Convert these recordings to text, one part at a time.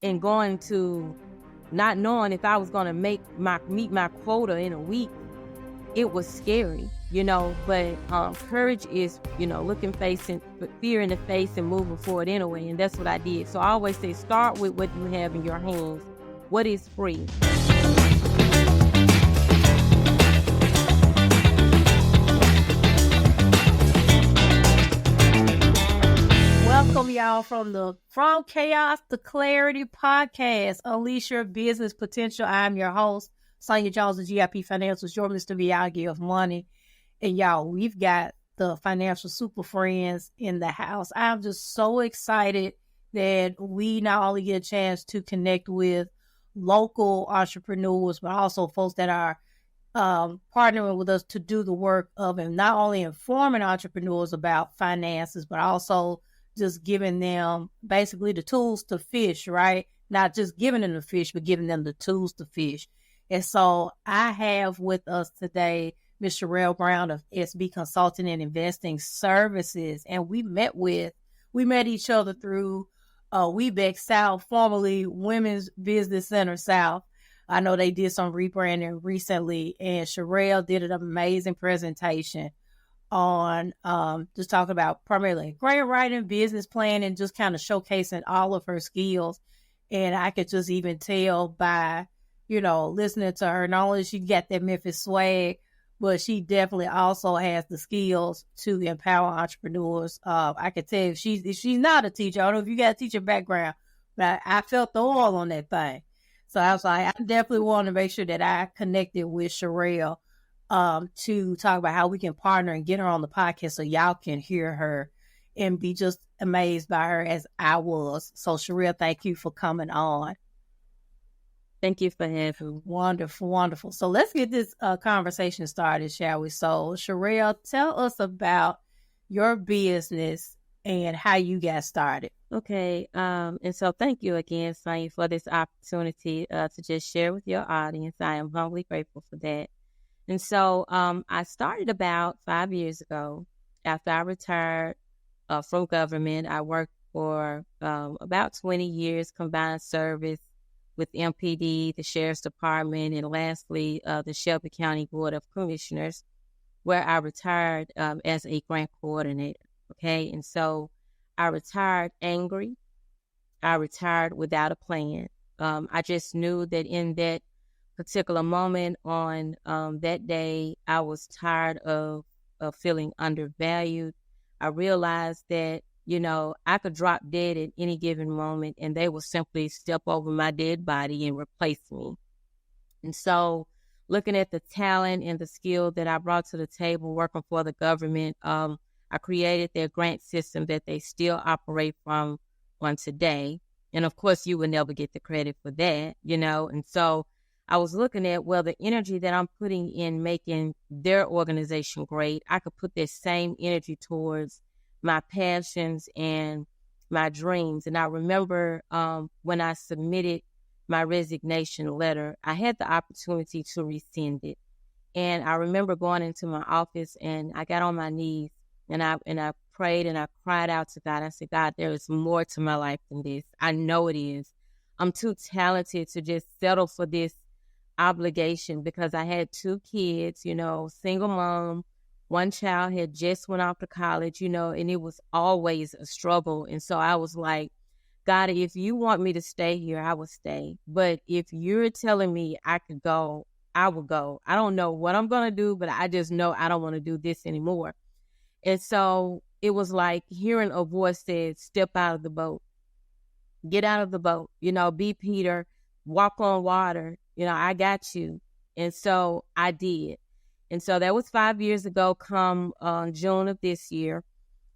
and going to not knowing if I was going to meet my quota in a week. It was scary, but courage is, looking fear in the face and moving forward anyway. And that's what I did. So I always say, start with what you have in your hands. What is free? Welcome, y'all, From Chaos to Clarity podcast. Unleash your business potential. I'm your host, Sonia Jones of GIP Financials, your Mr. Miyagi of money. And y'all, we've got the financial super friends in the house. I'm just so excited that we not only get a chance to connect with local entrepreneurs, but also folks that are partnering with us to do the work of and not only informing entrepreneurs about finances, but also just giving them basically the tools to fish, right? Not just giving them the fish, but giving them the tools to fish. And so I have with us today Ms. Shirelle Brown of SB Consulting and Investing Services. And we met each other through Webex South, formerly Women's Business Center South. I know they did some rebranding recently, and Sherelle did an amazing presentation on just talking about primarily grant writing, business planning, just kind of showcasing all of her skills. And I could just even tell by, listening to her, not only she got that Memphis swag, but she definitely also has the skills to empower entrepreneurs. I could tell if she's not a teacher. I don't know if you got a teacher background, but I felt the oil on that thing. So I was like, I definitely want to make sure that I connected with Sherelle to talk about how we can partner and get her on the podcast so y'all can hear her and be just amazed by her as I was. So Sherelle, thank you for coming on. Thank you for having me. Wonderful, wonderful. So let's get this conversation started, shall we? So Sherelle, tell us about your business and how you got started. Okay. And so thank you again, Sonia, for this opportunity to just share with your audience. I am humbly grateful for that. And so I started about 5 years ago. After I retired from government, I worked for about 20 years, combined service with MPD, the Sheriff's Department, and lastly, the Shelby County Board of Commissioners, where I retired as a grant coordinator. Okay. And so I retired angry. I retired without a plan. I just knew that in that particular moment on that day, I was tired of feeling undervalued. I realized that, I could drop dead at any given moment and they will simply step over my dead body and replace me. And so looking at the talent and the skill that I brought to the table working for the government, I created their grant system that they still operate from on today. And of course, you would never get the credit for that, and so I was looking at, the energy that I'm putting in making their organization great, I could put that same energy towards my passions and my dreams. And I remember when I submitted my resignation letter, I had the opportunity to rescind it. And I remember going into my office and I got on my knees and I prayed and I cried out to God. I said, God, there is more to my life than this. I know it is. I'm too talented to just settle for this obligation because I had 2 kids, single mom. One child had just went off to college, and it was always a struggle. And so I was like, God, if you want me to stay here, I will stay. But if you're telling me I could go, I will go. I don't know what I'm going to do, but I just know I don't want to do this anymore. And so it was like hearing a voice said, step out of the boat, get out of the boat, be Peter, walk on water. I got you. And so I did. And so that was 5 years ago, come June of this year.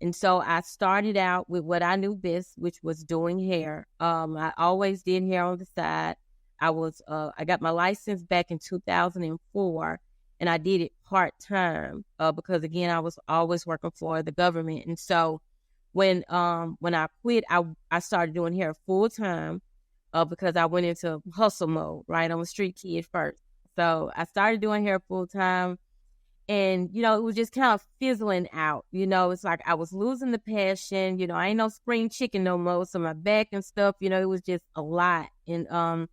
And so I started out with what I knew best, which was doing hair. I always did hair on the side. I got my license back in 2004, and I did it part-time because, again, I was always working for the government. And so when I quit, I started doing hair full-time because I went into hustle mode, right? I'm a street kid first. So I started doing hair full-time. And, it was just kind of fizzling out. It's like I was losing the passion. I ain't no spring chicken no more. So my back and stuff, it was just a lot. And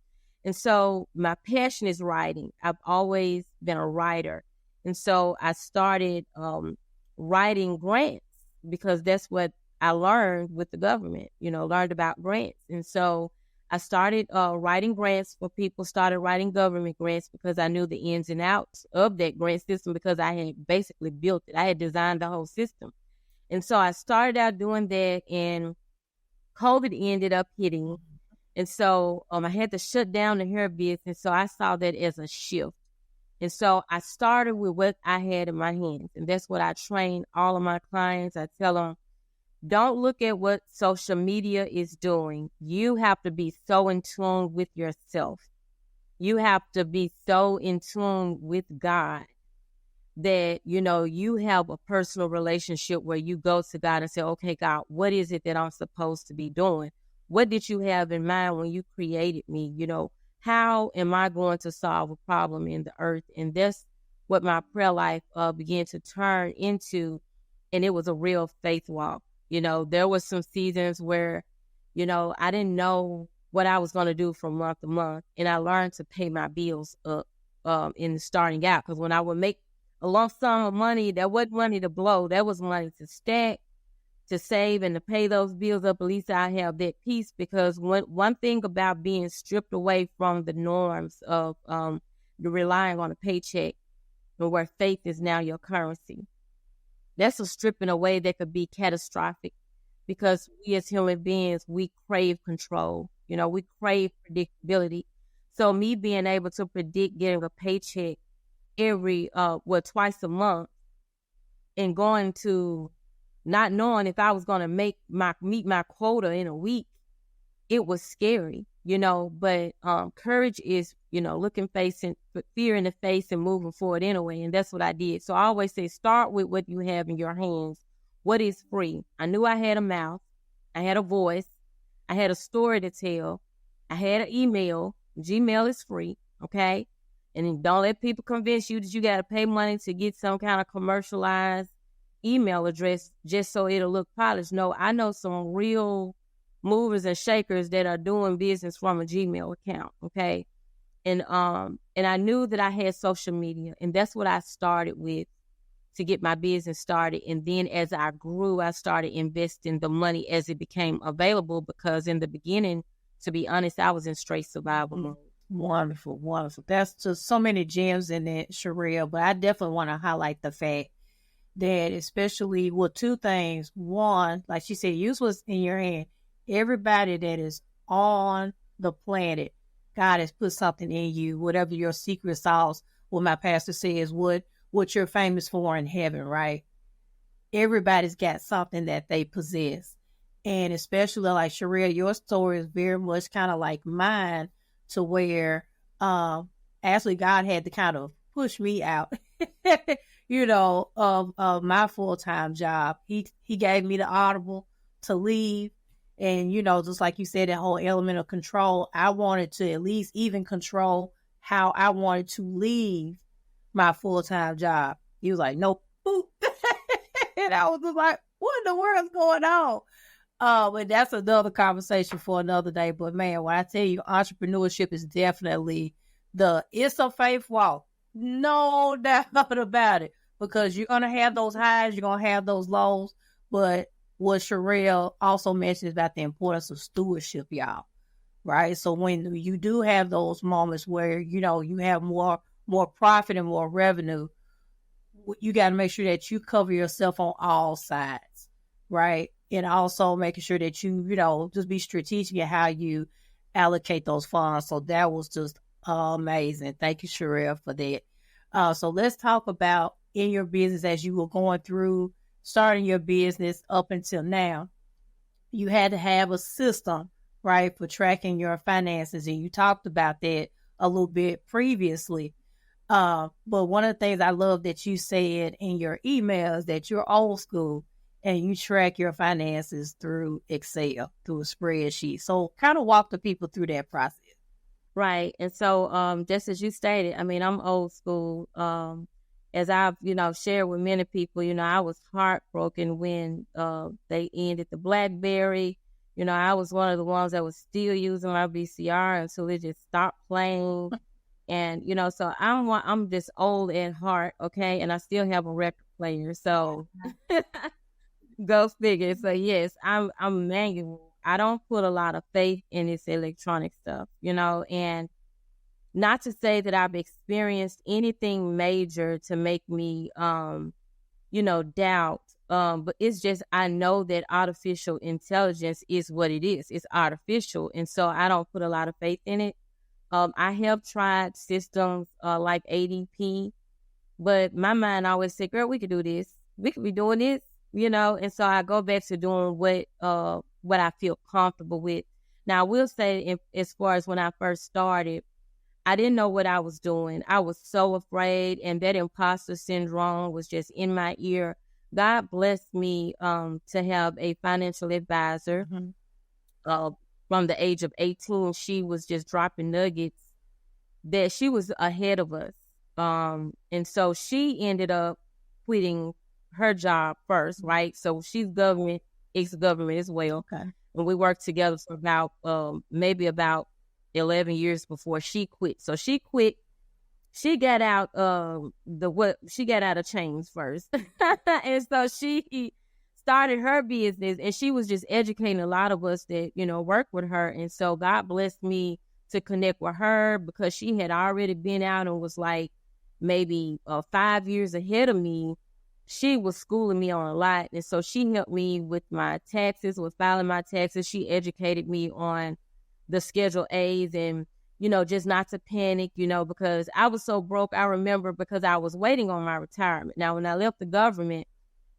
so my passion is writing. I've always been a writer. And so I started writing grants because that's what I learned with the government, learned about grants. And so I started writing grants for people, started writing government grants because I knew the ins and outs of that grant system because I had basically built it. I had designed the whole system. And so I started out doing that, and COVID ended up hitting. And so I had to shut down the hair business. So I saw that as a shift. And so I started with what I had in my hands. And that's what I train all of my clients. I tell them, don't look at what social media is doing. You have to be so in tune with yourself. You have to be so in tune with God that, you have a personal relationship where you go to God and say, okay, God, what is it that I'm supposed to be doing? What did you have in mind when you created me? How am I going to solve a problem in the earth? And that's what my prayer life began to turn into. And it was a real faith walk. There was some seasons where, I didn't know what I was going to do from month to month. And I learned to pay my bills up in starting out. Because when I would make a lump sum of money, that wasn't money to blow. That was money to stack, to save, and to pay those bills up. At least I have that peace. Because one thing about being stripped away from the norms of relying on a paycheck, and where faith is now your currency, that's a stripping away that could be catastrophic, because we as human beings, we crave control. We crave predictability. So me being able to predict getting a paycheck twice a month, and going to not knowing if I was going to meet my quota in a week, it was scary, but courage is, looking fear in the face and moving forward anyway. And that's what I did. So I always say, start with what you have in your hands. What is free? I knew I had a mouth. I had a voice. I had a story to tell. I had an email. Gmail is free. Okay. And don't let people convince you that you got to pay money to get some kind of commercialized email address just so it'll look polished. No, I know some real movers and shakers that are doing business from a Gmail account. Okay. And I knew that I had social media, and that's what I started with to get my business started. And then as I grew, I started investing the money as it became available, because in the beginning, to be honest, I was in straight survival mode. Wonderful, wonderful. That's just so many gems in it, Shirelle. But I definitely want to highlight the fact that, especially with two things. One, like she said, use what's in your hand. Everybody that is on the planet, God has put something in you, whatever your secret sauce, what my pastor says, what you're famous for in heaven, right? Everybody's got something that they possess. And especially like Sherelle, your story is very much kind of like mine, to where actually God had to kind of push me out, of my full-time job. He gave me the audible to leave. And, just like you said, that whole element of control, I wanted to at least even control how I wanted to leave my full-time job. He was like, nope. Boop. And I was just like, what in the world's going on? But that's another conversation for another day. But man, when I tell you, entrepreneurship is definitely it's a faith walk. No doubt about it. Because you're going to have those highs, you're going to have those lows. But what Shirelle also mentioned about the importance of stewardship, y'all. Right? So when you do have those moments where, you have more profit and more revenue, you got to make sure that you cover yourself on all sides. Right? And also making sure that you, just be strategic in how you allocate those funds. So that was just amazing. Thank you, Shirelle, for that. So let's talk about in your business as you were going through starting your business up until now. You had to have a system, right, for tracking your finances. And you talked about that a little bit previously. But one of the things I love that you said in your email is that you're old school and you track your finances through Excel, through a spreadsheet. So kind of walk the people through that process. Right. And so just as you stated, I mean, I'm old school. as I've, shared with many people, I was heartbroken when they ended the BlackBerry. I was one of the ones that was still using my VCR until it just stopped playing. And, so I'm just old at heart, okay? And I still have a record player. So go figure. So yes, I'm manual. I don't put a lot of faith in this electronic stuff, and not to say that I've experienced anything major to make me doubt. But it's just I know that artificial intelligence is what it is. It's artificial. And so I don't put a lot of faith in it. I have tried systems like ADP, but my mind always said, girl, we could do this. We could be doing this, and so I go back to doing what I feel comfortable with. Now, I will say, as far as when I first started, I didn't know what I was doing. I was so afraid, and that imposter syndrome was just in my ear. God blessed me to have a financial advisor. From the age of 18, she was just dropping nuggets that she was ahead of us. And so she ended up quitting her job first, right? So she's ex-government as well. Okay. And we worked together for about maybe about 11 years before she quit. So she quit. She got out she got out of chains first. And so she started her business, and she was just educating a lot of us that, work with her. And so God blessed me to connect with her because she had already been out and was like maybe 5 years ahead of me. She was schooling me on a lot. And so she helped me with my taxes, with filing my taxes. She educated me on the Schedule A's and, just not to panic, because I was so broke. I remember because I was waiting on my retirement. Now, when I left the government,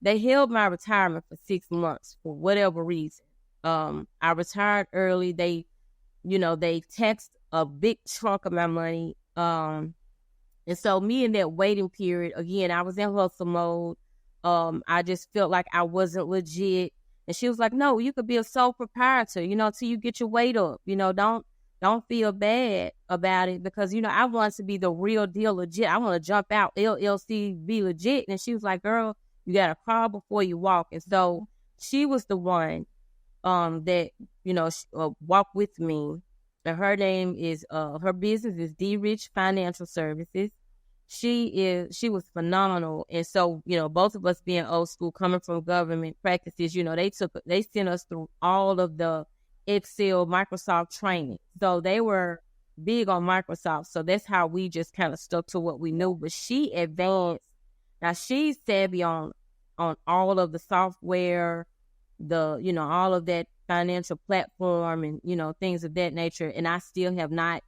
they held my retirement for 6 months for whatever reason. I retired early. They taxed a big chunk of my money. And so me in that waiting period, again, I was in hustle mode. I just felt like I wasn't legit. And she was like, no, you could be a sole proprietor, till you get your weight up. Don't feel bad about it because, I want to be the real deal legit. I want to jump out LLC, be legit. And she was like, girl, you got to crawl before you walk. And so she was the one that, walked with me. And her name is, her business is D Rich Financial Services. She was phenomenal. And so, both of us being old school, coming from government practices, they sent us through all of the Excel, Microsoft training. So they were big on Microsoft. So that's how we just kind of stuck to what we knew. But she advanced. Now she's savvy on all of the software, all of that financial platform and, things of that nature. And I still have not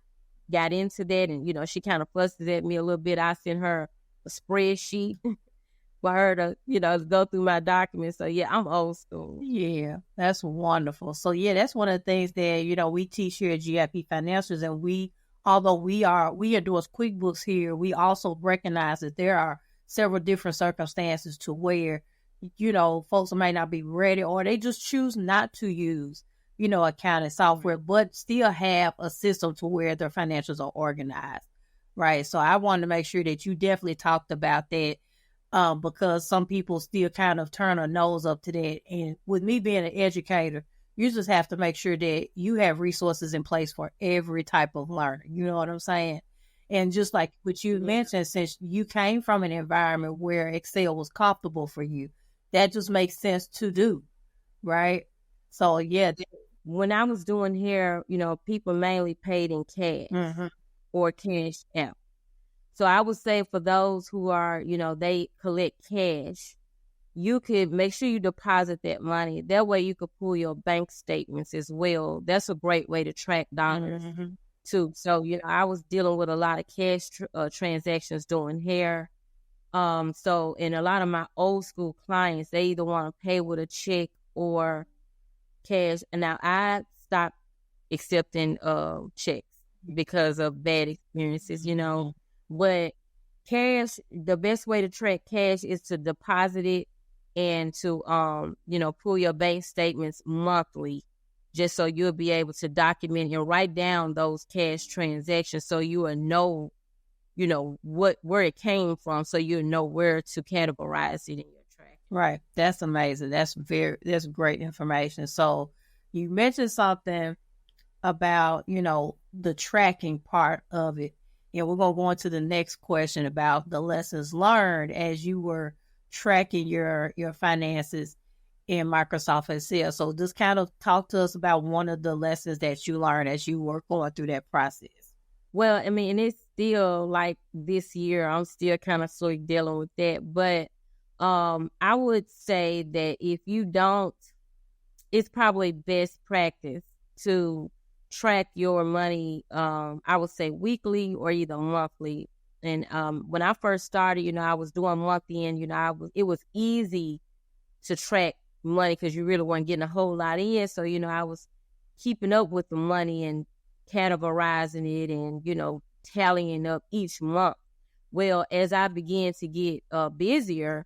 got into that. And, she kind of fusses at me a little bit. I sent her a spreadsheet for her to, go through my documents. So yeah, I'm old school. Yeah, that's wonderful. So yeah, that's one of the things that, we teach here at GIP Financials. And although we are doing QuickBooks here, we also recognize that there are several different circumstances to where, folks may not be ready or they just choose not to use, accounting software, but still have a system to where their financials are organized. Right. So I wanted to make sure that you definitely talked about that. Because some people still kind of turn a nose up to that. And with me being an educator, you just have to make sure that you have resources in place for every type of learner. You know what I'm saying? And just like what you mentioned, since you came from an environment where Excel was comfortable for you, that just makes sense to do. Right. So, yeah. When I was doing hair, people mainly paid in cash or cash out. So I would say for those who are, they collect cash, you could make sure you deposit that money. That way you could pull your bank statements as well. That's a great way to track dollars too. So, I was dealing with a lot of cash transactions doing hair. So, and a lot of my old school clients, they either want to pay with a check or cash. And now I stopped accepting checks because of bad experiences, But cash, the best way to track cash is to deposit it and to, pull your bank statements monthly, just so you'll be able to document and write down those cash transactions so you will know where it came from, so you know where to categorize it in your track. Right. That's amazing. That's great information. So you mentioned something about, the tracking part of it. And we're going to go into the next question about the lessons learned as you were tracking your finances in Microsoft Excel. So just kind of talk to us about one of the lessons that you learned as you were going through that process. Well, I mean, and it's still like this year, I'm still kind of sort of dealing with that. But I would say that if you don't, it's probably best practice to track your money, I would say weekly or either monthly. And when I first started, I was doing monthly, and it was easy to track money because you really weren't getting a whole lot in. So I was keeping up with the money and categorizing it, and tallying up each month. Well, as I began to get busier,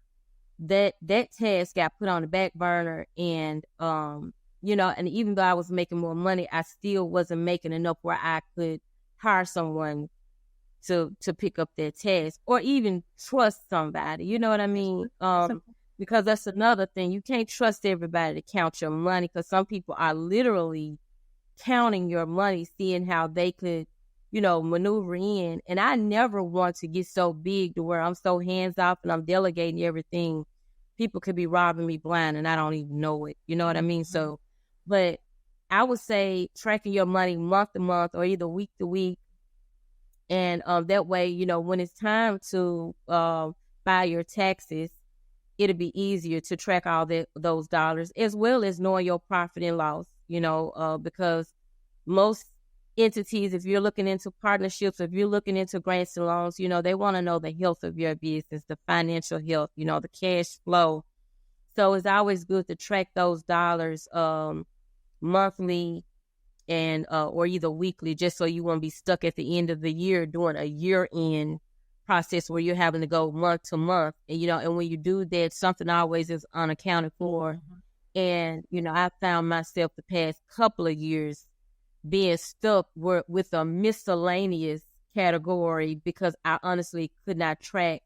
that task got put on the back burner, and and even though I was making more money, I still wasn't making enough where I could hire someone to pick up that task, or even trust somebody. You know what I mean? Because that's another thing. You can't trust everybody to count your money, because some people are literally counting your money, seeing how they could, maneuver in. And I never want to get so big to where I'm so hands off and I'm delegating everything. People could be robbing me blind and I don't even know it. You know what I mean? So, but I would say tracking your money month to month or either week to week. And that way, when it's time to file your taxes, it'll be easier to track all those dollars, as well as knowing your profit and loss, because most entities, if you're looking into partnerships, if you're looking into grants and loans, they want to know the health of your business, the financial health, the cash flow. So it's always good to track those dollars monthly and or either weekly, just so you won't be stuck at the end of the year doing a year-end process where you're having to go month to month. And, and when you do that, something always is unaccounted for. Mm-hmm. And, I found myself the past couple of years being stuck with a miscellaneous category because I honestly could not track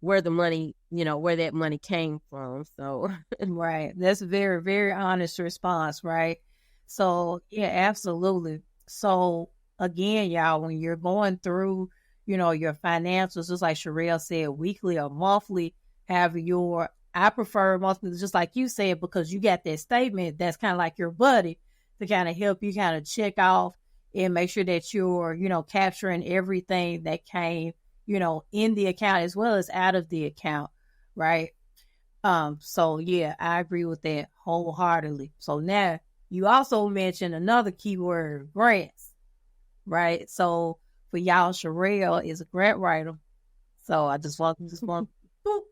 where the money, where that money came from. So, right. That's a very, very honest response, right? So, yeah, absolutely. So, again, y'all, when you're going through, your financials, just like Sherelle said, weekly or monthly, I prefer monthly, just like you said, because you got that statement that's kind of like your buddy to kind of help you kind of check off and make sure that you're, capturing everything that came, in the account as well as out of the account, right? So yeah, I agree with that wholeheartedly. So now you also mentioned another keyword, grants, right? So for y'all, Sherelle is a grant writer. So I just want to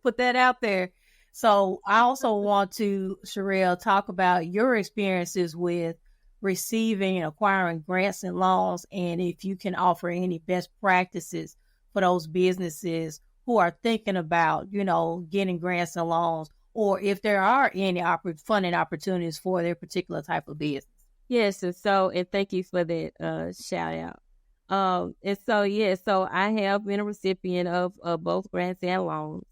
put that out there. So I also want to, Sherelle, talk about your experiences with receiving and acquiring grants and loans, and if you can offer any best practices for those businesses who are thinking about, getting grants and loans, or if there are any funding opportunities for their particular type of business. Yes, and thank you for that shout out. So I have been a recipient of both grants and loans.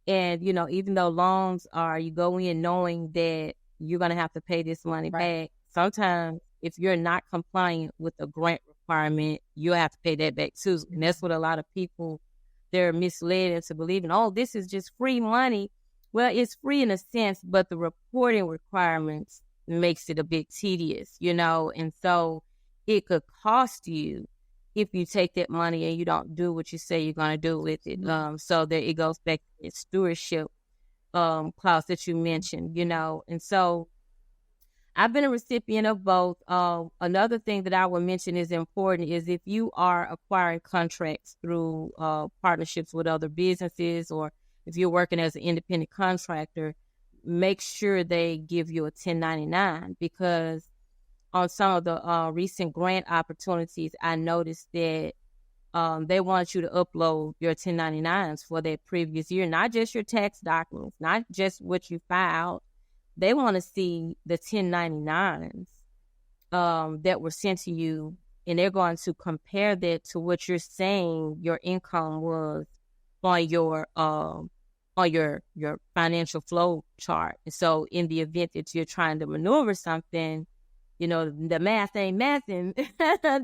And, even though loans you go in knowing that you're going to have to pay this money back. Sometimes if you're not compliant with the grant requirement, you'll have to pay that back too. And that's what a lot of people, they're misled into believing, oh, this is just free money. Well, it's free in a sense, but the reporting requirements makes it a bit tedious, and so it could cost you if you take that money and you don't do what you say you're going to do with it. So there it goes back to the stewardship clause that you mentioned, and so I've been a recipient of both. Another thing that I would mention is important is if you are acquiring contracts through partnerships with other businesses, or if you're working as an independent contractor, make sure they give you a 1099, because on some of the recent grant opportunities, I noticed that they want you to upload your 1099s for that previous year, not just your tax documents, not just what you filed. They want to see the 1099s that were sent to you and they're going to compare that to what you're saying your income was on your financial flow chart. And so in the event that you're trying to maneuver something, you know, the math ain't mathing,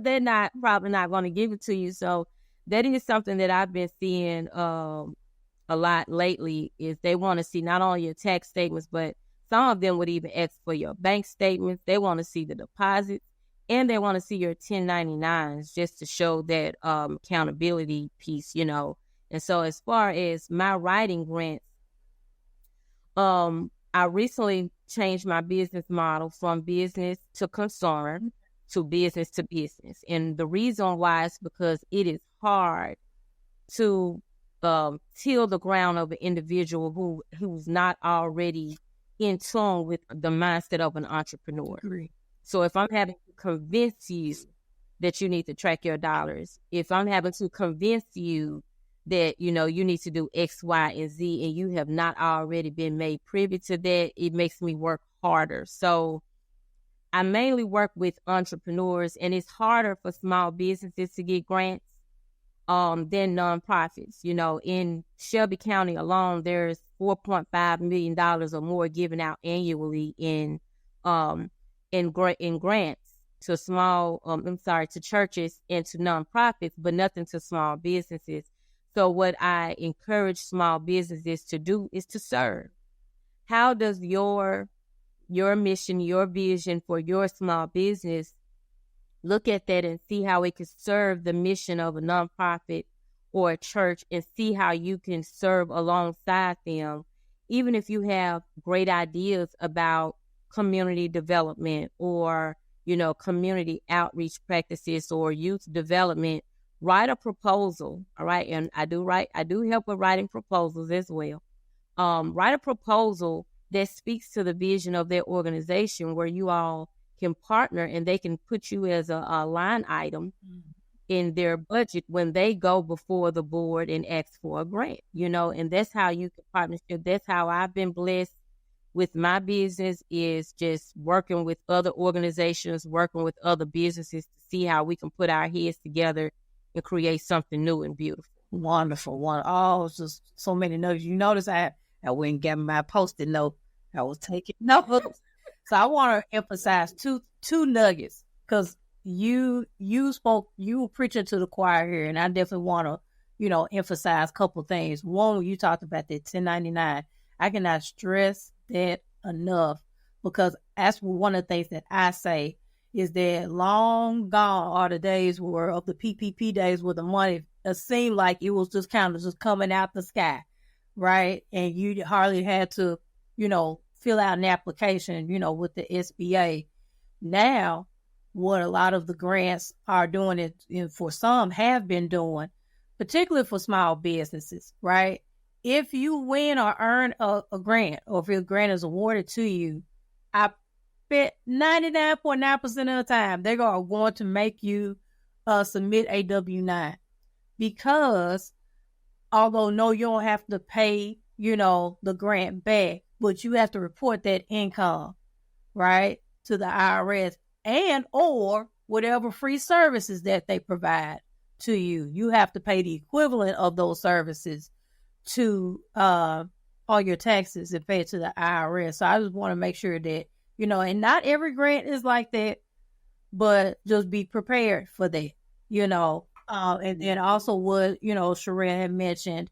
they're probably not going to give it to you. So that is something that I've been seeing a lot lately, is they want to see not only your tax statements, but some of them would even ask for your bank statements. They want to see the deposits, and they want to see your 1099s just to show that accountability piece, you know. And so as far as my writing grants, I recently changed my business model from business to concern to business. And the reason why is because it is hard to till the ground of an individual who's not already in tune with the mindset of an entrepreneur. Agree. So if I'm having to convince you that you need to track your dollars, if I'm having to convince you that, you know, you need to do X, Y, and Z, and you have not already been made privy to that, it makes me work harder. So I mainly work with entrepreneurs, and it's harder for small businesses to get grants than nonprofits. You know, in Shelby County alone, there's $4.5 million or more given out annually in grants to to churches and to nonprofits, but nothing to small businesses. So what I encourage small businesses to do is to serve. How does your mission, your vision for your small business, look at that and see how it could serve the mission of a nonprofit or a church, and see how you can serve alongside them, even if you have great ideas about community development or, you know, community outreach practices or youth development. Write a proposal, all right? And I do help with writing proposals as well. Write a proposal that speaks to the vision of their organization, where you all can partner and they can put you as a line item in their budget when they go before the board and ask for a grant, you know, and that's how you can partnership. That's how I've been blessed with my business, is just working with other organizations, working with other businesses to see how we can put our heads together and create something new and beautiful. Wonderful. Oh, just so many notes. You notice I went and got my Post-it note. I was taking notes. So I want to emphasize two nuggets, because you were preaching to the choir here, and I definitely want to, you know, emphasize a couple things. One, you talked about that 1099. I cannot stress that enough, because that's one of the things that I say is that long gone are the days of the PPP days where the money seemed like it was just kind of just coming out the sky, right? And you hardly had to, you know, fill out an application, you know, with the SBA. Now, what a lot of the grants are doing, it for some have been doing, particularly for small businesses, right? If you win or earn a grant, or if your grant is awarded to you, I bet 99.9% of the time they're going to make you submit a W-9, because although no, you don't have to pay, you know, the grant back, but you have to report that income, right, to the IRS, and or whatever free services that they provide to you. You have to pay the equivalent of those services to all your taxes and pay it to the IRS. So I just want to make sure that, you know, and not every grant is like that, but just be prepared for that, you know. And then also what, you know, Sherelle had mentioned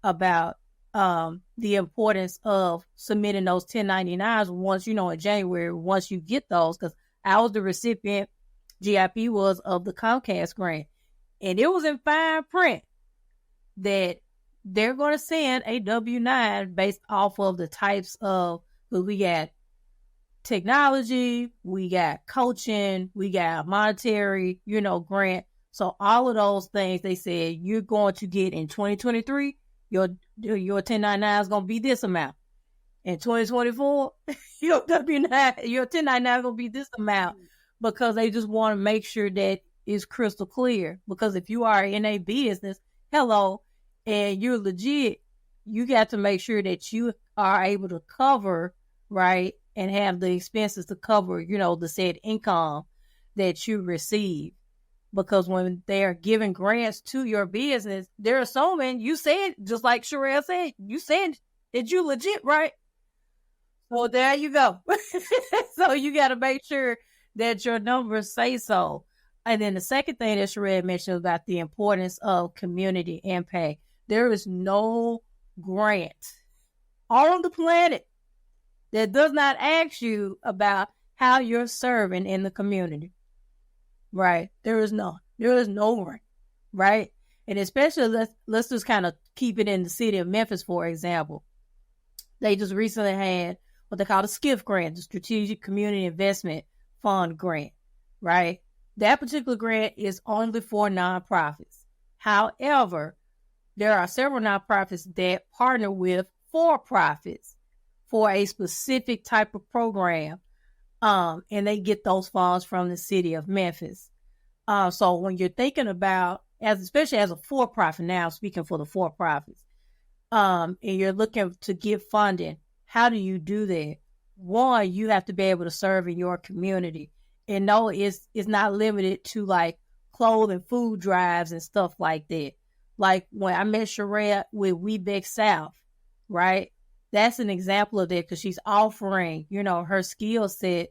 about the importance of submitting those 1099s once, you know, in January, once you get those, because I was the recipient, GIP was, of the Comcast grant, and it was in fine print that they're going to send a W-9 based off of the types of, because we got technology, we got coaching, we got monetary, you know, grant. So all of those things, they said you're going to get in 2023, your 1099 is going to be this amount. In 2024, your W-9, your 1099 is going to be this amount, because they just want to make sure that it's crystal clear. Because if you are in a business, hello, and you're legit, you got to make sure that you are able to cover, right, and have the expenses to cover, you know, the said income that you receive. because when they're giving grants to your business, they're assuming you said, just like Sherelle said, you said that you legit, right? Well, there you go. So you got to make sure that your numbers say so. And then the second thing that Shirelle mentioned about the importance of community impact. There is no grant on the planet that does not ask you about how you're serving in the community. Right? There is no grant. Right? And especially let's just kind of keep it in the city of Memphis, for example. They just recently had what they call the SCIF grant, the Strategic Community Investment Fund grant, right? That particular grant is only for nonprofits. However, there are several nonprofits that partner with for-profits for a specific type of program, and they get those funds from the city of Memphis. So when you're thinking about, especially as a for-profit now, speaking for the for-profits, and you're looking to get funding, how do you do that? One, you have to be able to serve in your community. And no, it's not limited to like clothing, food drives and stuff like that. Like when I met Sherelle with We Big South, right? That's an example of that because she's offering, her skill set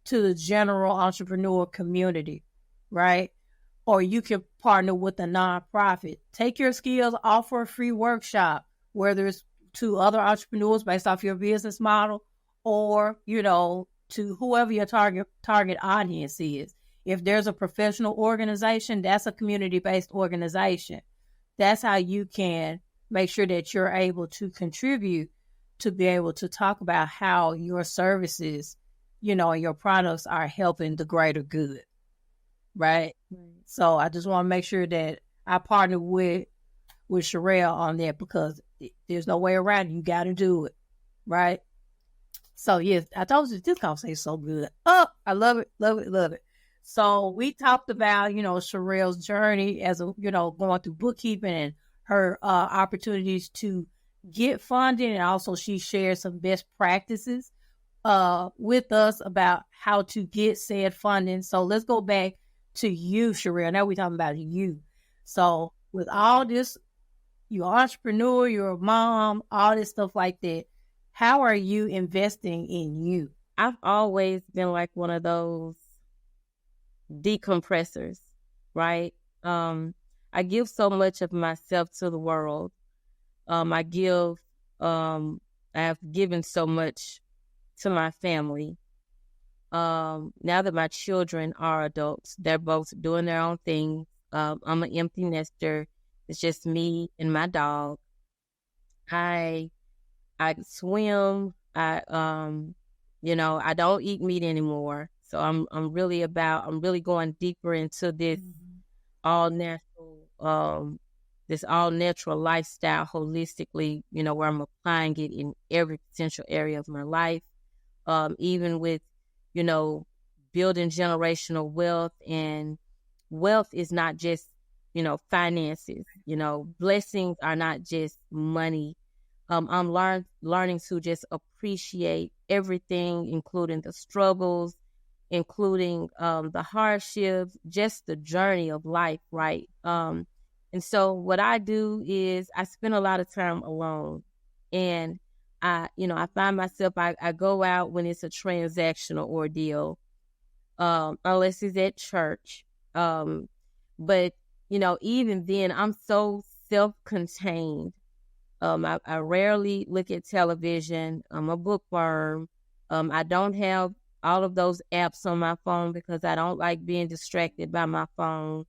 to the general entrepreneur community, right? Or you can partner with a nonprofit. Take your skills, offer a free workshop, whether it's to other entrepreneurs based off your business model or, to whoever your target audience is. If there's a professional organization, that's a community-based organization. That's how you can make sure that you're able to contribute to be able to talk about how your services, and your products are helping the greater good, right? So I just want to make sure that I partner with Shirelle on that because there's no way around it. You got to do it, right? So, yes, I told you this conversation is so good. Oh, I love it, love it, love it. So we talked about, Sherelle's journey as, going through bookkeeping and her opportunities to get funding. And also she shared some best practices with us about how to get said funding. So let's go back to you, Sherelle. Now we're talking about you. So with all this, you're an entrepreneur, you're a mom, all this stuff like that. How are you investing in you? I've always been like one of those decompressors, right? I give so much of myself to the world. I have given so much to my family. Now that my children are adults, they're both doing their own thing. I'm an empty nester. It's just me and my dog. I swim. I don't eat meat anymore. So I'm really going deeper into this all natural lifestyle holistically, where I'm applying it in every potential area of my life. Even with, building generational wealth, and wealth is not just, finances, blessings are not just money. I'm learning to just appreciate everything, including the struggles, including the hardships, just the journey of life, right? And so what I do is I spend a lot of time alone, and I find myself, I go out when it's a transactional ordeal, unless it's at church. But, even then I'm so self-contained. I rarely look at television. I'm a bookworm. I don't have all of those apps on my phone because I don't like being distracted by my phone.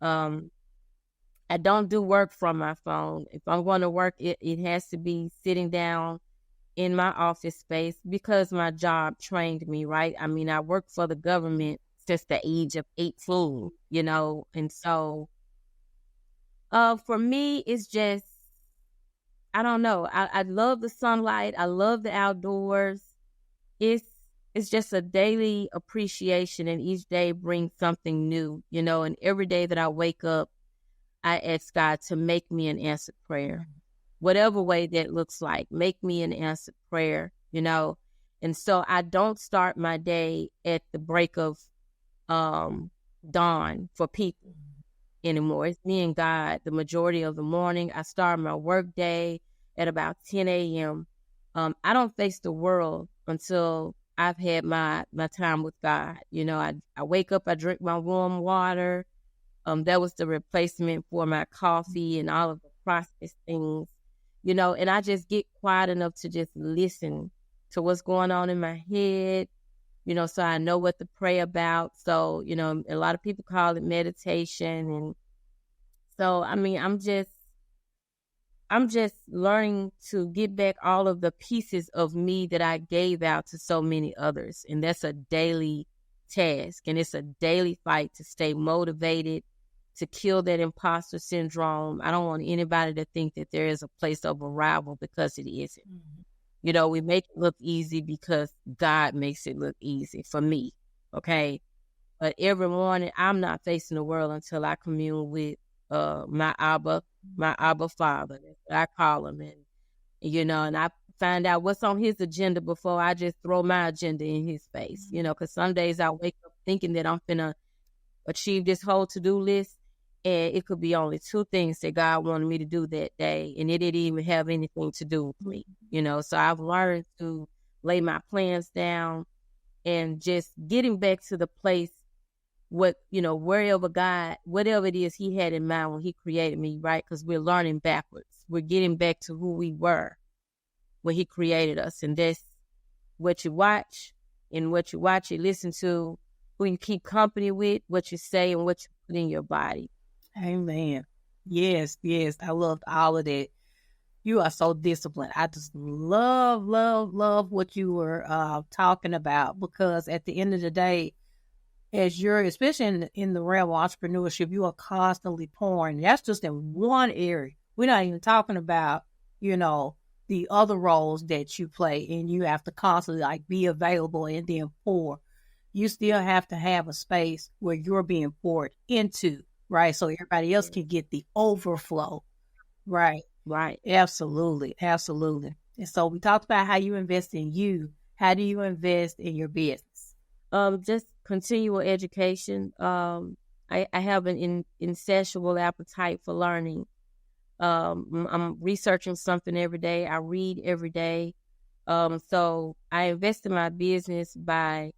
I don't do work from my phone. If I'm going to work, it has to be sitting down in my office space because my job trained me, right? I mean, I worked for the government since the age of 18, and so for me, it's just, I don't know. I love the sunlight. I love the outdoors. It's just a daily appreciation, and each day brings something new, and every day that I wake up, I ask God to make me an answered prayer, whatever way that looks like, make me an answered prayer, and so I don't start my day at the break of dawn for people anymore. It's me and God the majority of the morning. I start my work day at about 10 a.m. I don't face the world until I've had my time with God. You know, I wake up, I drink my warm water. That was the replacement for my coffee and all of the processed things, you know, and I just get quiet enough to just listen to what's going on in my head, you know, so I know what to pray about. So, you know, a lot of people call it meditation. And so, I mean, I'm just learning to get back all of the pieces of me that I gave out to so many others. And that's a daily task. And it's a daily fight to stay motivated, to kill that imposter syndrome. I don't want anybody to think that there is a place of arrival, because it isn't. Mm-hmm. You know, we make it look easy because God makes it look easy for me. Okay. But every morning I'm not facing the world until I commune with my Abba Father. That's what I call him. And, you know, and I find out what's on his agenda before I just throw my agenda in his face, you know, because some days I wake up thinking that I'm finna achieve this whole to-do list, and it could be only 2 things that God wanted me to do that day, and it didn't even have anything to do with me, you know. So I've learned to lay my plans down and just getting back to the place, what, you know, wherever God, whatever it is he had in mind when he created me, right? Because we're learning backwards. We're getting back to who we were when he created us. And that's what you watch, and what you watch, you listen to, who you keep company with, what you say, and what you put in your body. Amen. Yes, yes. I loved all of that. You are so disciplined. I just love what you were talking about, because at the end of the day, as you're, especially in the realm of entrepreneurship, you are constantly pouring. That's just in one area. We're not even talking about, you know, the other roles that you play, and you have to constantly like be available and then pour. You still have to have a space where you're being poured into, right? So everybody else can get the overflow, right? Right. Absolutely. Absolutely. And so we talked about how you invest in you. How do you invest in your business? Just continual education. I have an insatiable appetite for learning. I'm researching something every day. I read every day. So I invest in my business by,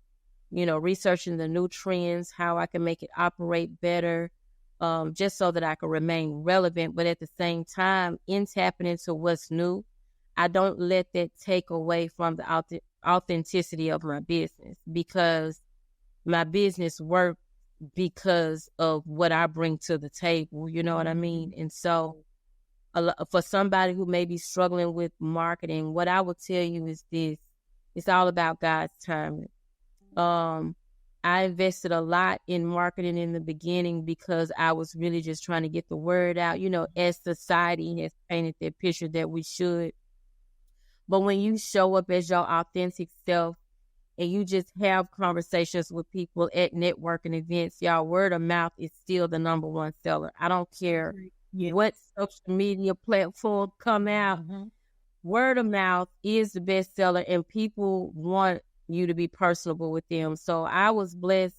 you know, researching the new trends, how I can make it operate better, just so that I can remain relevant. But at the same time, in tapping into what's new, I don't let that take away from the authenticity of my business, because my business works because of what I bring to the table. You know what I mean? And so for somebody who may be struggling with marketing, what I would tell you is this: it's all about God's timing. I invested a lot in marketing in the beginning because I was really just trying to get the word out, you know, as society has painted that picture that we should. But when you show up as your authentic self and you just have conversations with people at networking events, y'all, word of mouth is still the number one seller. I don't care what social media platform come out. Mm-hmm. Word of mouth is the best seller, and people want you to be personable with them. So I was blessed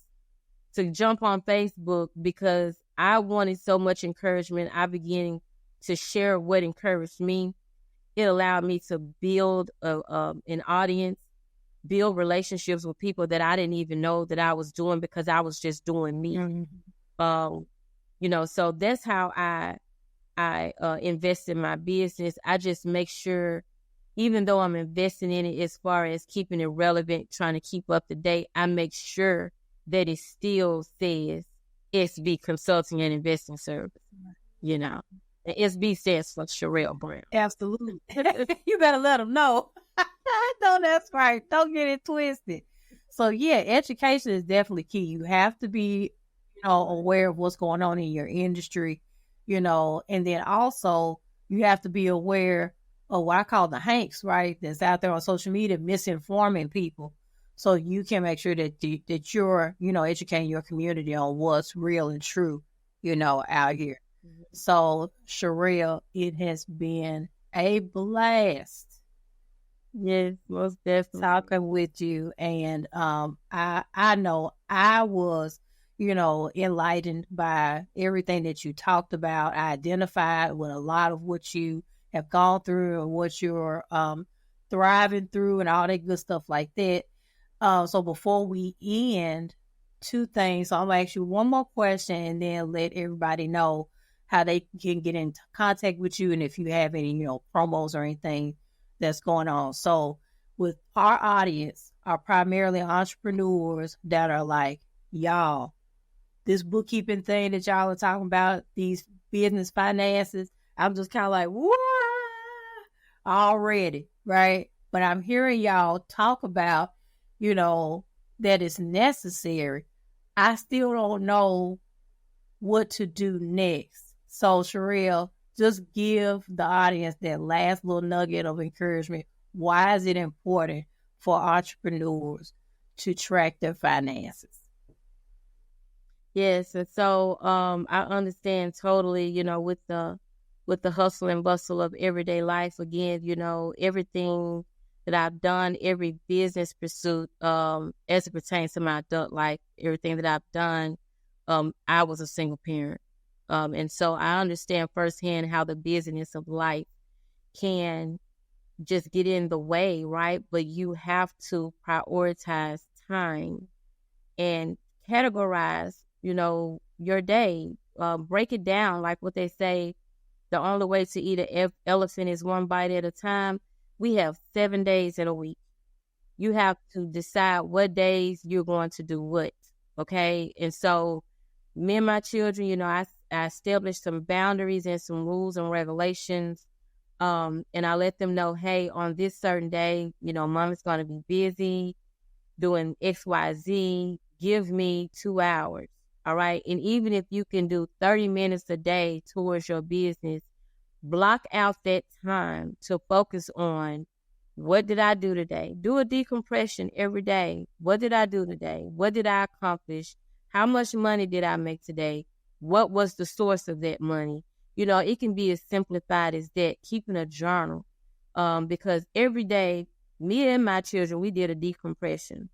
to jump on Facebook because I wanted so much encouragement. I began to share what encouraged me. It allowed me to build an audience, build relationships with people that I didn't even know that I was doing, because I was just doing me. Mm-hmm. You know, so that's how I invest in my business. I just make sure, even though I'm investing in it as far as keeping it relevant, trying to keep up to date, I make sure that it still says SB Consulting and Investing Service, you know. And SB stands for Shirelle Brown. Absolutely. You better let them know. No, that's right. Don't get it twisted. So, yeah, education is definitely key. You have to be, you know, aware of what's going on in your industry, you know, and then also you have to be aware of what I call the hanks, right, that's out there on social media misinforming people. So you can make sure that that you're, you know, educating your community on what's real and true, you know, out here. Mm-hmm. So, Sherelle, it has been a blast. Yes, most definitely. Talking with you. And I know I was, enlightened by everything that you talked about. I identified with a lot of what you have gone through and what you're thriving through and all that good stuff like that. So before we end, two things. So I'm going to ask you one more question and then let everybody know how they can get in contact with you and if you have any, promos or anything that's going on. So with our audience are primarily entrepreneurs that are like, y'all, this bookkeeping thing that y'all are talking about, these business finances, I'm just kind of like, what? Already, right? But I'm hearing y'all talk about, that it's necessary. I still don't know what to do next. So, Sherelle, just give the audience that last little nugget of encouragement. Why is it important for entrepreneurs to track their finances? Yes, and so I understand totally, with the hustle and bustle of everyday life. Again, everything that I've done, every business pursuit, as it pertains to my adult life, everything that I've done, I was a single parent. And so I understand firsthand how the busyness of life can just get in the way, right? But you have to prioritize time and categorize, your day. Break it down, like what they say, the only way to eat an elephant is one bite at a time. We have 7 days in a week. You have to decide what days you're going to do what, okay? And so me and my children, I established some boundaries and some rules and regulations, and I let them know, hey, on this certain day, mom is going to be busy doing X, Y, Z. Give me 2 hours. All right. And even if you can do 30 minutes a day towards your business, block out that time to focus on what did I do today? Do a decompression every day. What did I do today? What did I accomplish? How much money did I make today? What was the source of that money? It can be as simplified as that, keeping a journal. Because every day, me and my children, we did a decompression.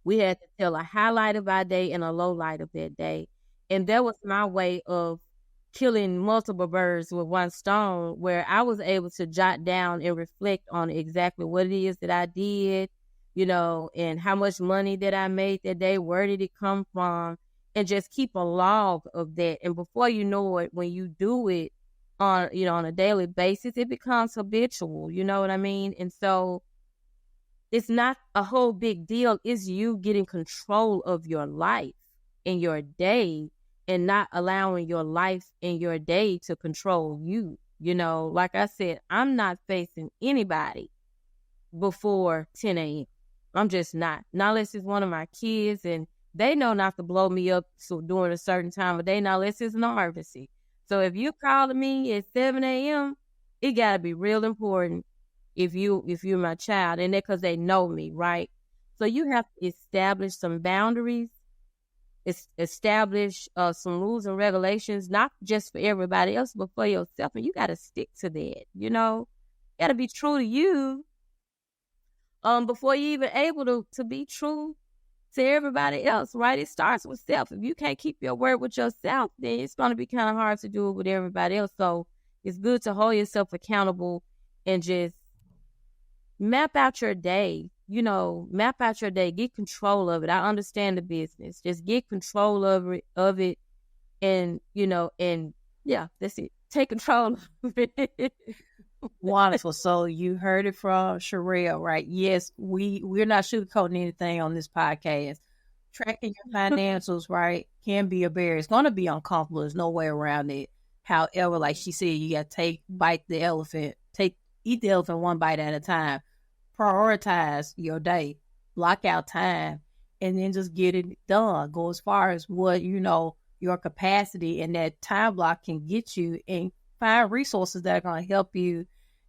We had to tell a highlight of our day and a low light of that day. And that was my way of killing multiple birds with one stone, where I was able to jot down and reflect on exactly what it is that I did, and how much money that I made that day, where did it come from, and just keep a log of that. And before you know it, when you do it on a daily basis, it becomes habitual, you know what I mean? And so it's not a whole big deal. It's you getting control of your life and your day and not allowing your life and your day to control you. Like I said, I'm not facing anybody before 10 a.m. I'm just not. Not unless it's one of my kids and they know not to blow me up during a certain time of day, not unless it's an emergency. So if you're calling me at 7 a.m., it got to be real important. If you're my child, and because they know me, right? So you have to establish some boundaries, establish some rules and regulations, not just for everybody else, but for yourself. And you got to stick to that, you got to be true to you before you're even able to be true to everybody else, right? It starts with self. If you can't keep your word with yourself, then it's going to be kind of hard to do it with everybody else. So it's good to hold yourself accountable and just map out your day, get control of it. I understand the business. Just get control of it and yeah, that's it. Take control of it. Wonderful. So you heard it from Sherelle, right? Yes, we're not sugarcoating anything on this podcast. Tracking your financials, right, can be a barrier. It's going to be uncomfortable. There's no way around it. However, like she said, you got to eat the elephant one bite at a time. Prioritize your day, block out time, and then just get it done. Go as far as what your capacity and that time block can get you, and find resources that are going to help you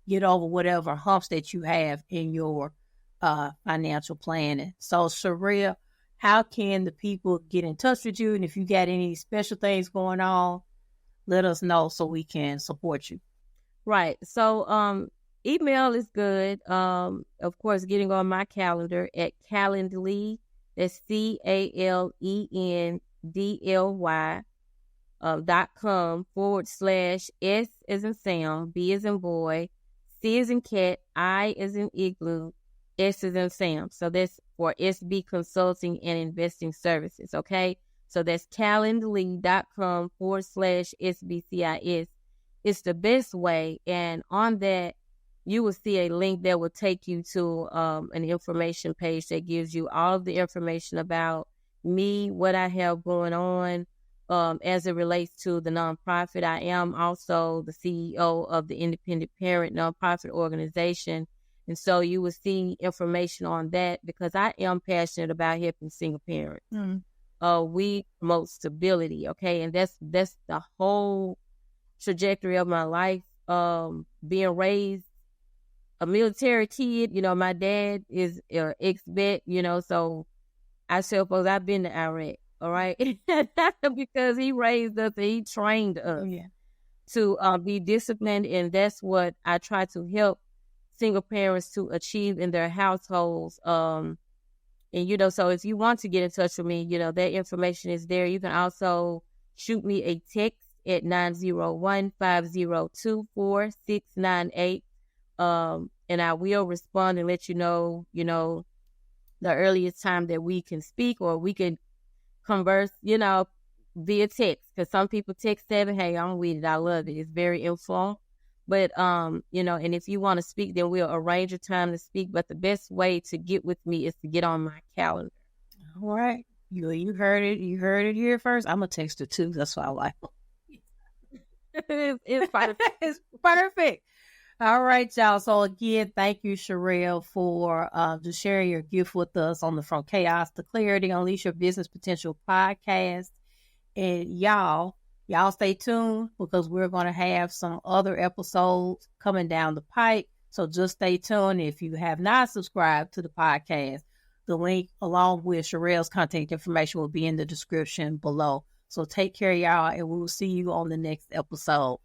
get over whatever humps that you have in your financial planning. So, Sherelle, how can the people get in touch with you? And if you got any special things going on, let us know so we can support you. Right. So, email is good. Of course, getting on my calendar at Calendly That's CALENDLY .com/S as in Sam, B as in boy, C as in cat, I as in igloo, S as in Sam. So that's for SB Consulting and Investing Services, okay? So that's calendly.com/SBCIS. It's the best way. And on that, you will see a link that will take you to an information page that gives you all of the information about me, what I have going on, as it relates to the nonprofit. I am also the CEO of the Independent Parent Nonprofit Organization. And so you will see information on that because I am passionate about helping single parents. We promote stability, okay? And that's the whole trajectory of my life. Being raised a military kid, my dad is ex-vet, so I suppose I've been to Iraq. All right. Because he raised us and he trained us to be disciplined. And that's what I try to help single parents to achieve in their households. And, so if you want to get in touch with me, that information is there. You can also shoot me a text at 901-502-4698. And I will respond and let you know, the earliest time that we can speak or we can converse, via text, because some people text savvy. Hey, I'm with it. I love it. It's very informal. But, and if you want to speak, then we'll arrange a time to speak. But the best way to get with me is to get on my calendar. All right. You heard it. You heard it here first. I'm going to text her too. That's why I like it. It's perfect. It's perfect. All right, y'all. So again, thank you, Shirelle, for just sharing your gift with us on the From Chaos to Clarity, Unleash Your Business Potential podcast. And y'all stay tuned because we're going to have some other episodes coming down the pipe. So just stay tuned. If you have not subscribed to the podcast, the link along with Shirelle's contact information will be in the description below. So take care, y'all, and we will see you on the next episode.